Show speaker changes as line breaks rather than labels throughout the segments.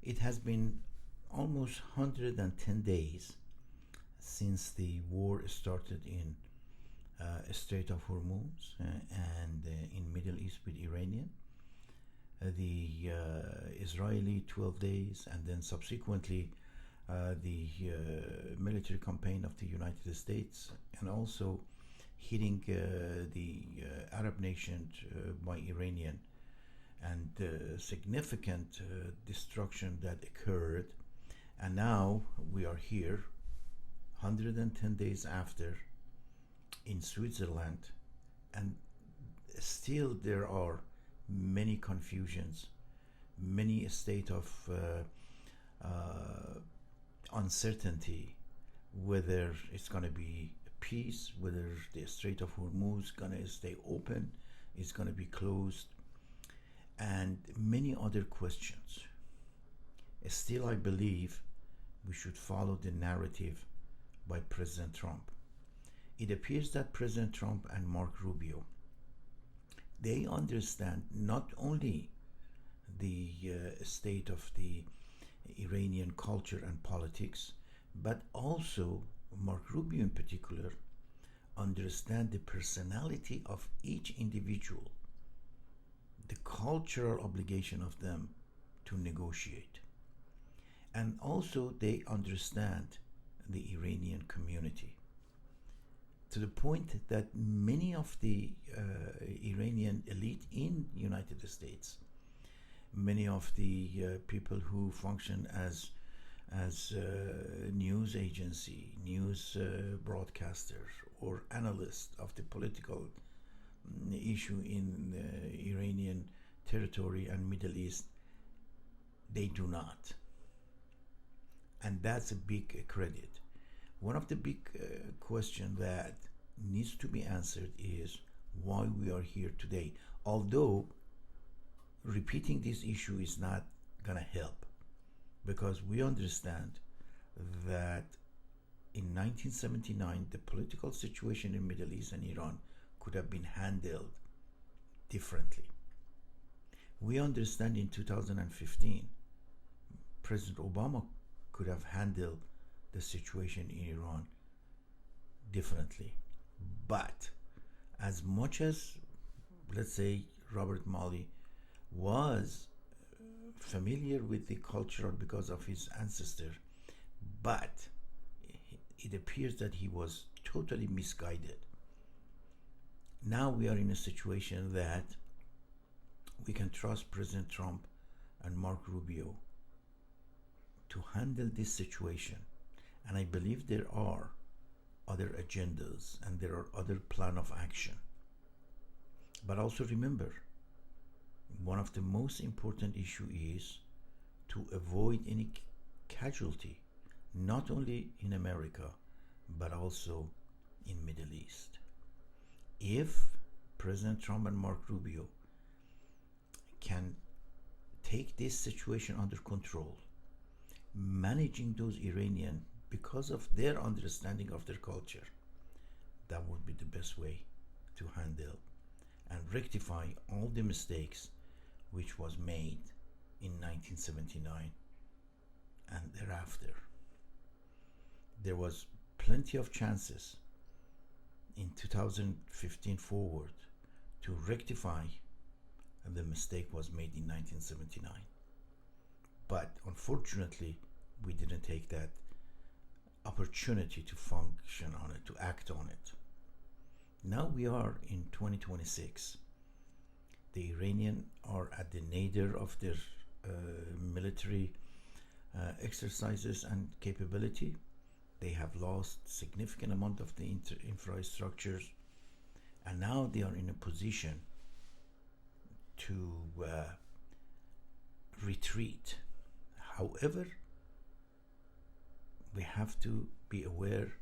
It has been almost 110 days since the war started in Strait of Hormuz and in Middle East with Iranian. The Israeli 12 days, and then subsequently the military campaign of the United States, and also hitting the Arab nation by Iranian, and significant destruction that occurred. And now we are here 110 days after in Switzerland, and still there are many confusions, many state of uncertainty, whether it's going to be peace, whether the Strait of Hormuz is going to stay open, is going to be closed, and many other questions. Still, I believe we should follow the narrative by President Trump. It appears that President Trump and Marco Rubio, they understand not only the state of the Iranian culture and politics, but also Marco Rubio in particular understand the personality of each individual, the cultural obligation of them to negotiate. And also they understand the Iranian community, to the point that many of the Iranian elite in United States, many of the people who function as news agency, news broadcasters, or analysts of the political issue in Iranian territory and Middle East, they do not. And that's a big credit. One of the big questions that needs to be answered is why we are here today. Although repeating this issue is not going to help, because we understand that in 1979 the political situation in Middle East and Iran could have been handled differently. We understand in 2015 President Obama could have handled the situation in Iran differently. But as much as, let's say, Robert Malley was familiar with the culture because of his ancestor, but it appears that he was totally misguided. Now we are in a situation that we can trust President Trump and Marco Rubio to handle this situation. And I believe there are other agendas and there are other plan of action. But also remember, one of the most important issue is to avoid any casualty, not only in America, but also in Middle East. If President Trump and Marco Rubio can take this situation under control, managing those Iranian because of their understanding of their culture, that would be the best way to handle and rectify all the mistakes which was made in 1979 and thereafter. There was plenty of chances in 2015 forward to rectify the mistake was made in 1979. But unfortunately, we didn't take that opportunity to function on it, to act on it. Now we are in 2026. The Iranians are at the nadir of their military exercises and capability. They have lost significant amount of the infrastructures, and now they are in a position to retreat. However, we have to be aware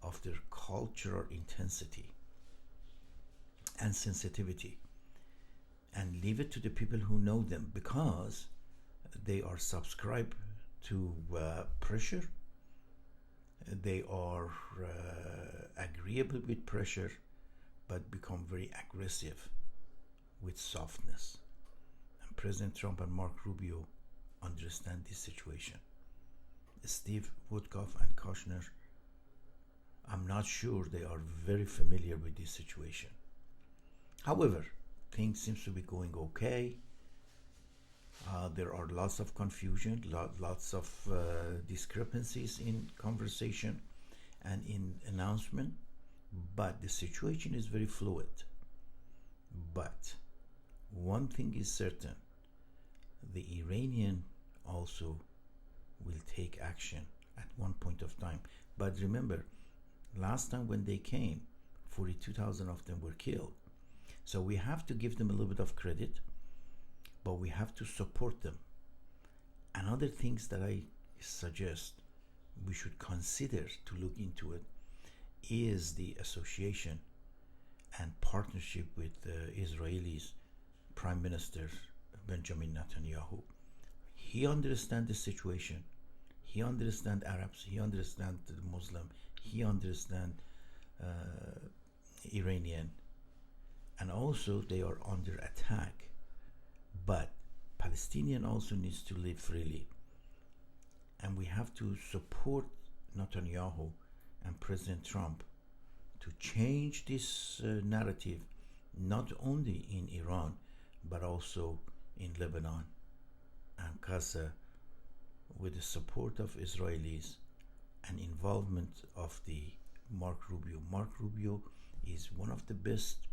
of their cultural intensity and sensitivity, and leave it to the people who know them, because they are subscribed to pressure. They are agreeable with pressure, but become very aggressive with softness. And President Trump and Marco Rubio understand this situation. Steve Woodcock and Kushner, I'm not sure they are very familiar with this situation. However, things seems to be going okay. There are lots of confusion, lots of discrepancies in conversation and in announcement, but the situation is very fluid. But one thing is certain, the Iranian also will take action at one point of time. But remember, last time when they came, 42,000 of them were killed. So we have to give them a little bit of credit, but we have to support them. And other things that I suggest we should consider to look into it is the association and partnership with Israel's Prime Minister Benjamin Netanyahu. He understands the situation. He understands Arabs. He understands the Muslim. He understands Iranian. And also they are under attack. But Palestinian also needs to live freely. And we have to support Netanyahu and President Trump to change this narrative, not only in Iran, but also in Lebanon and Gaza, with the support of Israelis and involvement of the Marco Rubio. Marco Rubio is one of the best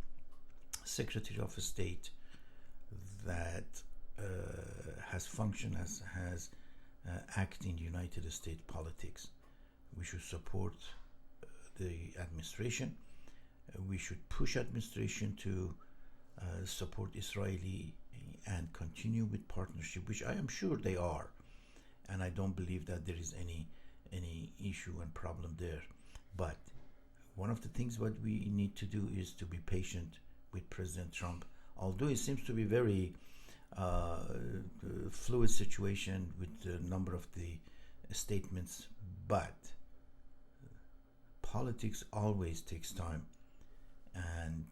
Secretary of State that has functioned as act in United States politics. We should support the administration. We should push administration to support Israeli and continue with partnership, which I am sure they are, and I don't believe that there is any issue and problem there. But one of the things what we need to do is to be patient with President Trump, although it seems to be very fluid situation with a number of the statements, but politics always takes time, and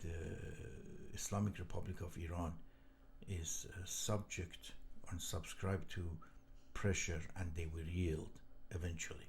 Islamic Republic of Iran is subject and subscribed to pressure, and they will yield eventually.